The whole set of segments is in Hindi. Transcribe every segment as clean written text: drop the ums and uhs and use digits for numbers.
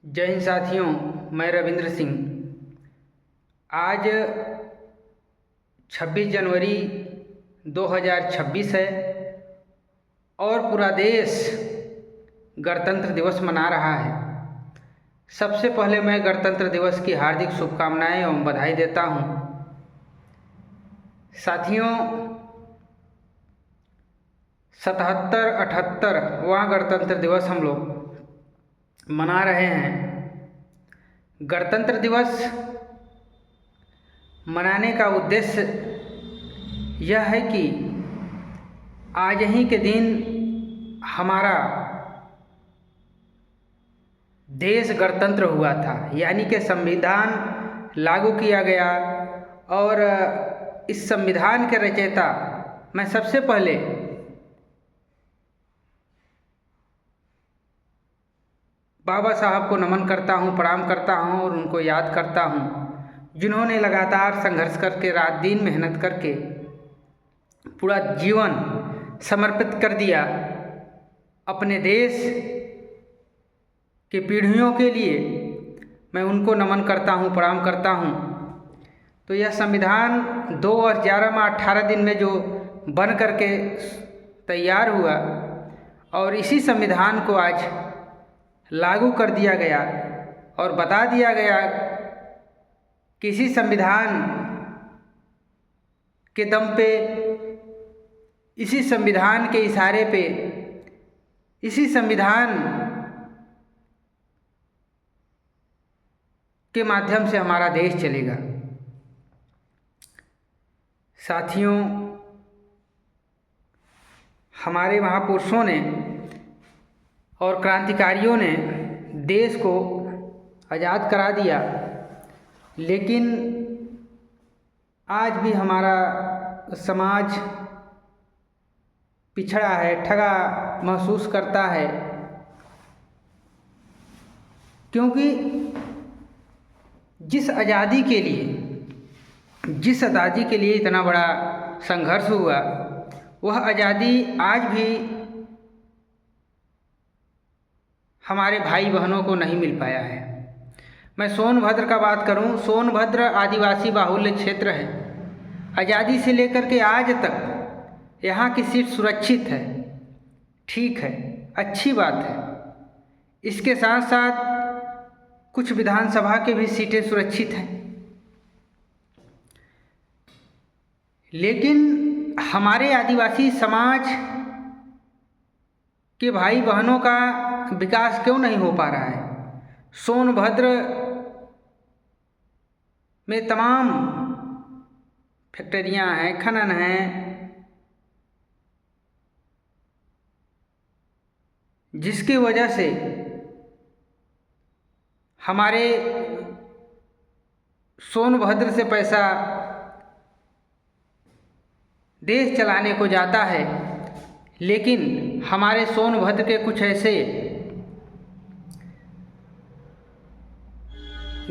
जय हिंद साथियों, मैं रविंद्र सिंह। आज 26 जनवरी 2026 है और पूरा देश गणतंत्र दिवस मना रहा है। सबसे पहले मैं गणतंत्र दिवस की हार्दिक शुभकामनाएं एवं बधाई देता हूं। साथियों, 77-78वां गणतंत्र दिवस हम लोग मना रहे हैं। गणतंत्र दिवस मनाने का उद्देश्य यह है कि आज ही के दिन हमारा देश गणतंत्र हुआ था, यानी कि संविधान लागू किया गया। और इस संविधान के रचयिता मैं सबसे पहले बाबा साहब को नमन करता हूँ, प्रणाम करता हूँ और उनको याद करता हूँ, जिन्होंने लगातार संघर्ष करके, रात दिन मेहनत करके पूरा जीवन समर्पित कर दिया अपने देश की पीढ़ियों के लिए। मैं उनको नमन करता हूँ, प्रणाम करता हूँ। तो यह संविधान 2 और 11 माह 18 दिन में जो बन करके तैयार हुआ और इसी संविधान को आज लागू कर दिया गया और बता दिया गया कि इसी संविधान के दम पे, इसी संविधान के इशारे पे, इसी संविधान के माध्यम से हमारा देश चलेगा। साथियों, हमारे महापुरुषों ने और क्रांतिकारियों ने देश को आज़ाद करा दिया, लेकिन आज भी हमारा समाज पिछड़ा है, ठगा महसूस करता है, क्योंकि जिस आज़ादी के लिए इतना बड़ा संघर्ष हुआ, वह आज़ादी आज भी हमारे भाई बहनों को नहीं मिल पाया है। मैं सोनभद्र का बात करूं, सोनभद्र आदिवासी बाहुल्य क्षेत्र है। आज़ादी से लेकर के आज तक यहाँ की सीट सुरक्षित है, ठीक है, अच्छी बात है। इसके साथ साथ कुछ विधानसभा के भी सीटें सुरक्षित हैं, लेकिन हमारे आदिवासी समाज के भाई बहनों का विकास क्यों नहीं हो पा रहा है। सोनभद्र में तमाम फैक्ट्रियां हैं, खनन हैं, जिसकी वजह से हमारे सोनभद्र से पैसा देश चलाने को जाता है, लेकिन हमारे सोनभद्र के कुछ ऐसे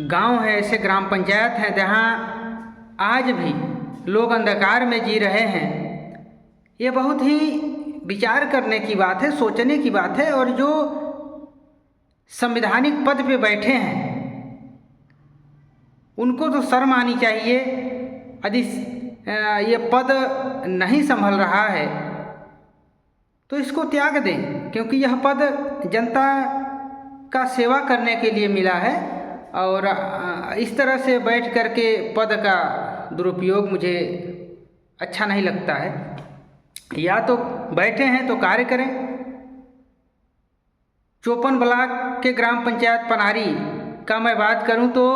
गांव हैं, ऐसे ग्राम पंचायत हैं जहां आज भी लोग अंधकार में जी रहे हैं। ये बहुत ही विचार करने की बात है, सोचने की बात है। और जो संवैधानिक पद पे बैठे हैं उनको तो शर्म आनी चाहिए। यदि ये पद नहीं संभल रहा है तो इसको त्याग दें, क्योंकि यह पद जनता का सेवा करने के लिए मिला है। और इस तरह से बैठ करके पद का दुरुपयोग मुझे अच्छा नहीं लगता है। या तो बैठे हैं तो कार्य करें। 54 ब्लॉक के ग्राम पंचायत पनारी का मैं बात करूं तो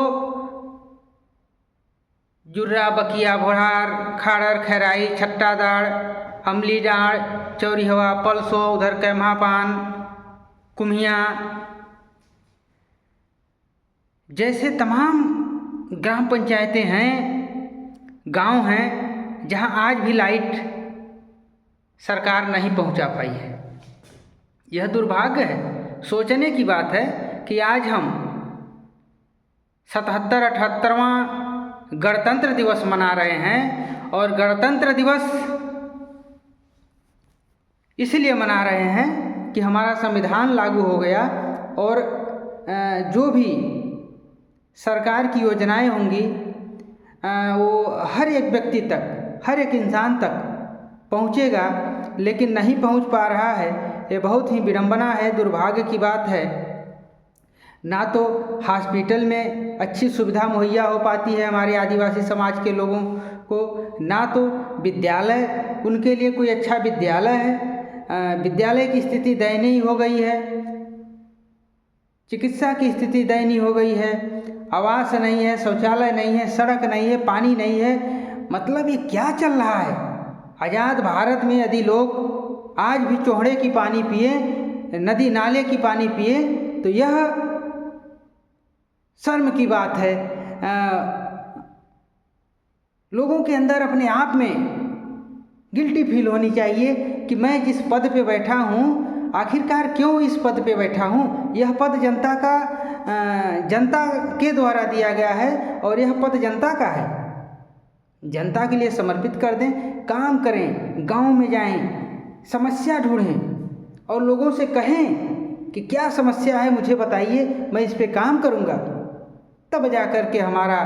जुर्रा, बकिया, भोरार, खाड़र, खैराई, छट्टादाड़, अमलीडाड़, चौरीहवा, पलसो, उधर कैम्हापान, कुम्हिया जैसे तमाम ग्राम पंचायतें हैं, गांव हैं, जहां आज भी लाइट सरकार नहीं पहुंचा पाई है। यह दुर्भाग्य है। सोचने की बात है कि आज हम 77-78वां गणतंत्र दिवस मना रहे हैं। और गणतंत्र दिवस इसलिए मना रहे हैं कि हमारा संविधान लागू हो गया और जो भी सरकार की योजनाएं होंगी वो हर एक व्यक्ति तक, हर एक इंसान तक पहुंचेगा, लेकिन नहीं पहुंच पा रहा है। ये बहुत ही विडंबना है, दुर्भाग्य की बात है। ना तो हॉस्पिटल में अच्छी सुविधा मुहैया हो पाती है हमारे आदिवासी समाज के लोगों को, ना तो विद्यालय, उनके लिए कोई अच्छा विद्यालय है। विद्यालय की स्थिति दयनीय हो गई है, चिकित्सा की स्थिति दयनीय हो गई है, आवास नहीं है, शौचालय नहीं है, सड़क नहीं है, पानी नहीं है। मतलब ये क्या चल रहा है? आज़ाद भारत में यदि लोग आज भी चौड़े की पानी पिए, नदी नाले की पानी पिए, तो यह शर्म की बात है। लोगों के अंदर अपने आप में गिल्टी फील होनी चाहिए कि मैं जिस पद पे बैठा हूँ, आखिरकार क्यों इस पद पे बैठा हूँ। यह पद जनता के द्वारा दिया गया है और यह पद जनता का है। जनता के लिए समर्पित कर दें, काम करें, गांव में जाएं, समस्या ढूंढें और लोगों से कहें कि क्या समस्या है मुझे बताइए, मैं इस पे काम करूँगा। तब जा कर के हमारा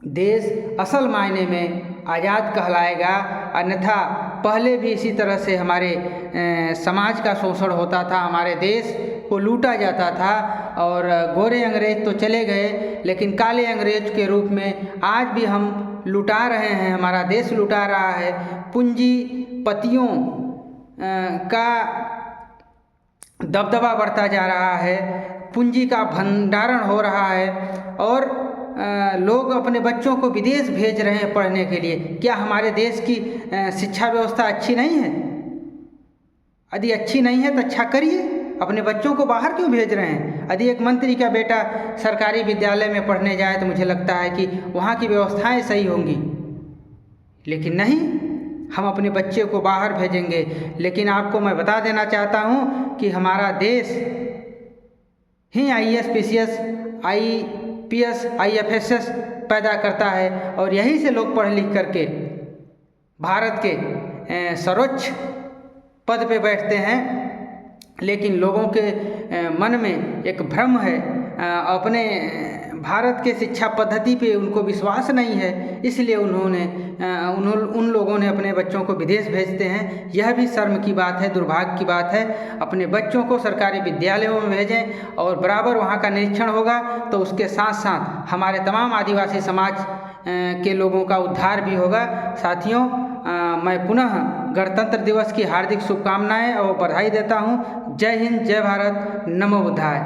देश असल मायने में आज़ाद कहलाएगा। अन्यथा पहले भी इसी तरह से हमारे समाज का शोषण होता था, हमारे देश को लूटा जाता था। और गोरे अंग्रेज तो चले गए, लेकिन काले अंग्रेज के रूप में आज भी हम लुटा रहे हैं, हमारा देश लुटा रहा है। पूंजीपतियों का दबदबा बढ़ता जा रहा है, पूंजी का भंडारण हो रहा है और लोग अपने बच्चों को विदेश भेज रहे हैं पढ़ने के लिए। क्या हमारे देश की शिक्षा व्यवस्था अच्छी नहीं है? यदि अच्छी नहीं है तो अच्छा करिए, अपने बच्चों को बाहर क्यों भेज रहे हैं? यदि एक मंत्री का बेटा सरकारी विद्यालय में पढ़ने जाए तो मुझे लगता है कि वहाँ की व्यवस्थाएं सही होंगी, लेकिन नहीं, हम अपने बच्चे को बाहर भेजेंगे। लेकिन आपको मैं बता देना चाहता हूँ कि हमारा देश ही IAS, PCS, IPS, IFSS पैदा करता है और यहीं से लोग पढ़ लिख करके भारत के सर्वोच्च पद पे बैठते हैं। लेकिन लोगों के मन में एक भ्रम है, अपने भारत के शिक्षा पद्धति पे उनको विश्वास नहीं है, इसलिए उन लोगों ने अपने बच्चों को विदेश भेजते हैं। यह भी शर्म की बात है, दुर्भाग्य की बात है। अपने बच्चों को सरकारी विद्यालयों में भेजें और बराबर वहाँ का निरीक्षण होगा तो उसके साथ साथ हमारे तमाम आदिवासी समाज के लोगों का उद्धार भी होगा। साथियों, मैं पुनः गणतंत्र दिवस की हार्दिक शुभकामनाएं और बधाई देता हूँ। जय हिंद, जय भारत, नमो बुद्धाय।